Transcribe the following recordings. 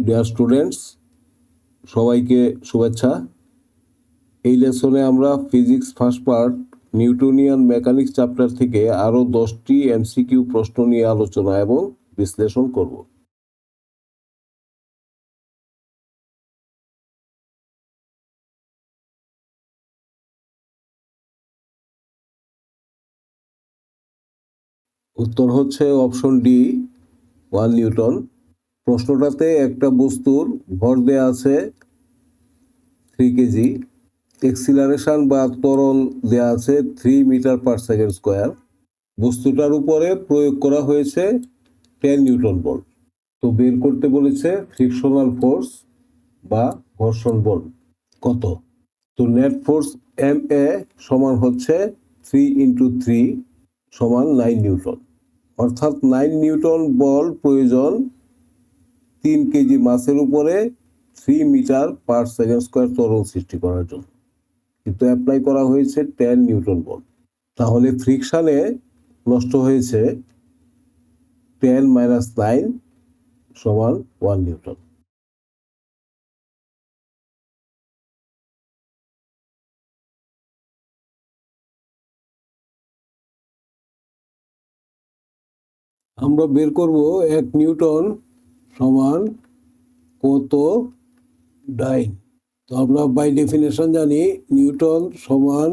Dear students, সবাইকে শুভেচ্ছা। এই লেসনে আমরা physics first part Newtonian mechanics chapter থেকে আরও 10টি এমসিকিউ প্রশ্ন নিয়ে আলোচনা এবং বিশ্লেষণ করব। উত্তর হচ্ছে অপশন ডি, 1 নিউটন। প্রশ্নটাতে একটা বস্তুর ভর দেয়া আছে 3 কেজি, এক্সিলারেশন বা ত্বরণ দেয়া আছে 3 মিটার পার সেকেন্ড স্কোয়ার। বস্তুটার উপরে প্রয়োগ করা হয়েছে 10 নিউটন বল। তো বের করতে বলেছে ফ্রিকশনাল ফোর্স বা ঘর্ষণ বল কত। তো নেট ফোর্স এম এ সমান হচ্ছে 3 × 3 সমান 9 নিউটন, অর্থাৎ 9 নিউটন বল প্রয়োজন 3 কেজি মাসের উপরে 3 মিটার পার সেকেন্ড স্কোয়ার ত্বরণ সৃষ্টি করার জন্য, কিন্তু অ্যাপ্লাই করা হয়েছে 10 নিউটন বল। তাহলে ফ্রিকশানে নষ্ট হয়েছে 10 - 9 সমান 1 নিউটন। আমরা বের করব 1 নিউটন সমান কত ডাইন। তো আমরা বাই ডেফিনেশন জানি নিউটন সমান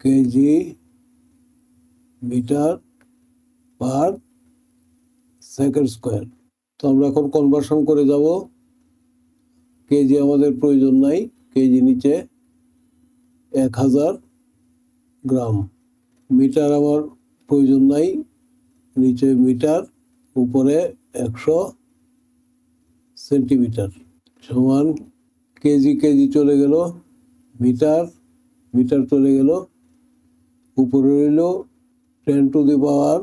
KG metre per second square. তো আমরা এখন কনভার্সন করে যাব। কেজি আমাদের প্রয়োজন নাই, কেজি নিচে 1000 গ্রাম। মিটার আমার প্রয়োজন নাই, নিচে মিটার, উপরে 100 সেন্টিমিটার সমান কেজি কেজি চলে গেল, মিটার মিটার চলে গেল, উপরে রইল 10⁵,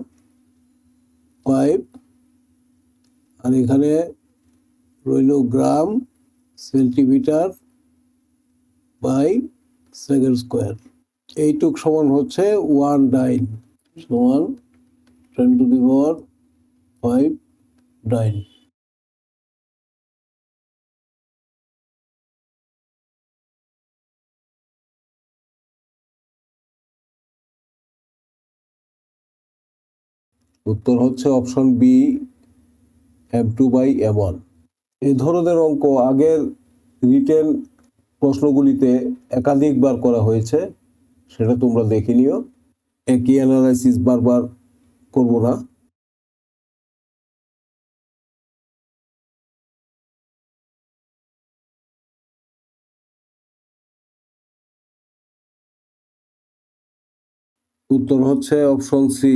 আর এখানে রইল gram centimetre by second square. এইটুক সমান হচ্ছে 1 ডাইন সমান 10⁵ ডাইন। উত্তর হচ্ছে অপশন বি, m2/m1। এই ধরনের অঙ্ক আগের রিটেন প্রশ্নগুলিতে একাধিকবার করা হয়েছে, সেটা তোমরা দেখে নিও। একই অ্যানালাইসিস বারবার করব না। উত্তর হচ্ছে অপশন সি,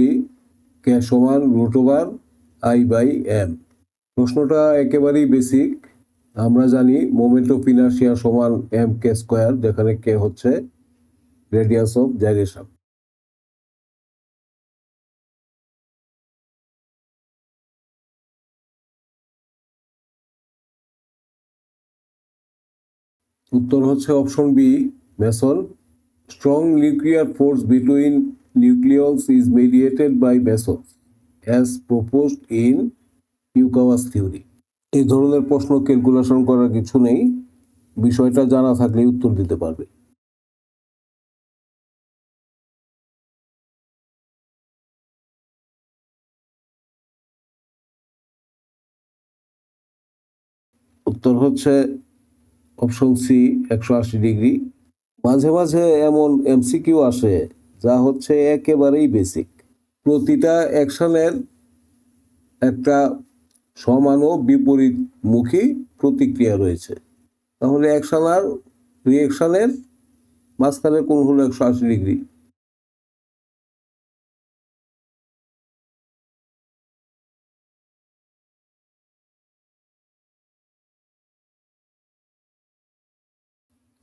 কে সমান √i/m। প্রশ্নটা একেবারেই বেসিক। আমরা জানি মোমেন্ট অফ ইনার্শিয়া সমান mk², যেখানে কে হচ্ছে রেডিয়াস অফ জাইরেশন। উত্তর হচ্ছে option B, meson. Strong nuclear force between nucleus is mediated by mesons as proposed in Yukawa's theory. এই ধরনের প্রশ্ন ক্যালকুলেশন করার কিছু নেই, বিষয়টা জানা থাকলেই উত্তর দিতে পারবে। উত্তর হচ্ছে অপশন সি, 180 ডিগ্রি। মাঝে মাঝে এমন এমসিকিউ আসে যা হচ্ছে একেবারেই বেসিক। প্রতিটা অ্যাকশনের একটা সমান ও বিপরীতমুখী প্রতিক্রিয়া রয়েছে, তাহলে অ্যাকশন আর রিঅ্যাকশনের মাঝখানে কোণ হলো 180 ডিগ্রি।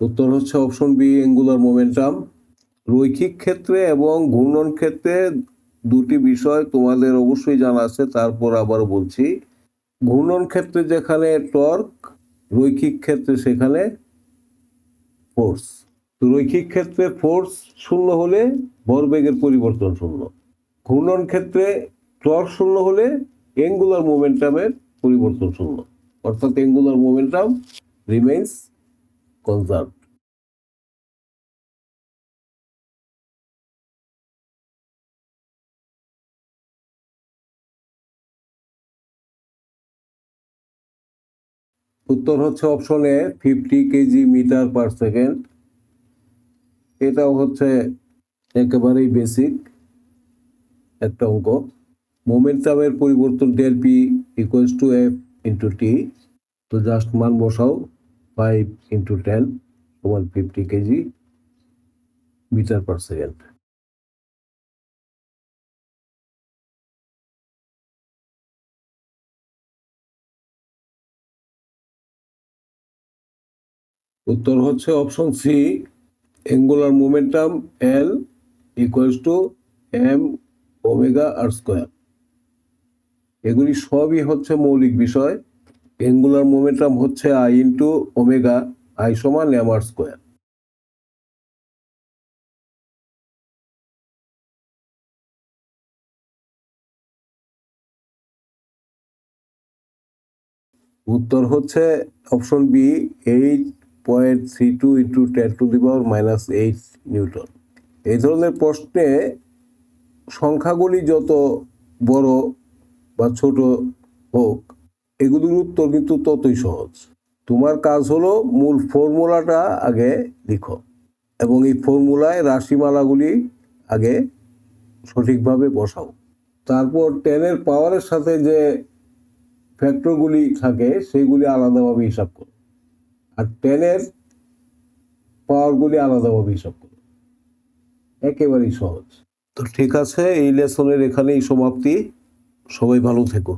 উত্তর হচ্ছে অপশন বি, অ্যাঙ্গুলার মোমেন্টাম। রৈখিক ক্ষেত্রে এবং ঘূর্ণন ক্ষেত্রে দুটি বিষয় তোমাদের অবশ্যই জানা আছে, তারপর আবার বলছি। ঘূর্ণন ক্ষেত্রে যেখানে টর্ক, রৈখিক ক্ষেত্রে সেখানে ফোর্স। রৈখিক ক্ষেত্রে ফোর্স 0 হলে ভরবেগের পরিবর্তন 0। ঘূর্ণন ক্ষেত্রে টর্ক 0 হলে অ্যাঙ্গুলার মোমেন্টামের পরিবর্তন 0। অর্থাৎ অ্যাঙ্গুলার মোমেন্টাম রিমেইনস কনজার্ভ। উত্তর হচ্ছে option A 50 KG metre per second. এটাও হচ্ছে একেবারেই বেসিক একটা অঙ্ক। মোমেন্টামের পরিবর্তন del P equals to F into T. তো জাস্ট মান বসাও, 5 ইন্টু 10 সমান 50 কেজি মিটার পার সেকেন্ড। উত্তর হচ্ছে option C, angular momentum L equals to M omega R square. এগুলি সবই হচ্ছে মৌলিক বিষয়। অ্যাঙ্গুলার মোমেন্টাম হচ্ছে আই ইন্টু ওমেগা, আই সমান এম আর স্কোয়ার। উত্তর হচ্ছে অপশন বি, 8.32 ইন্টু 10⁻⁻8 নিউটন। এই ধরনের প্রশ্নে সংখ্যাগুলি যত বড় বা ছোট হোক, এগুলির উত্তর কিন্তু ততই সহজ। তোমার কাজ হলো মূল ফর্মুলাটা আগে লিখো এবং এই ফর্মুলায় রাশিমালাগুলি আগে সঠিকভাবে বসাও। তারপর 10 পাওয়ারের সাথে যে ফ্যাক্টরগুলি থাকে সেগুলি আলাদাভাবে হিসাব করো, আর 10 পাওয়ারগুলি আলাদাভাবে হিসাব করো। একেবারেই সহজ। তো ঠিক আছে, এই লেসনের এখানেই সমাপ্তি। সবাই ভালো থেকো।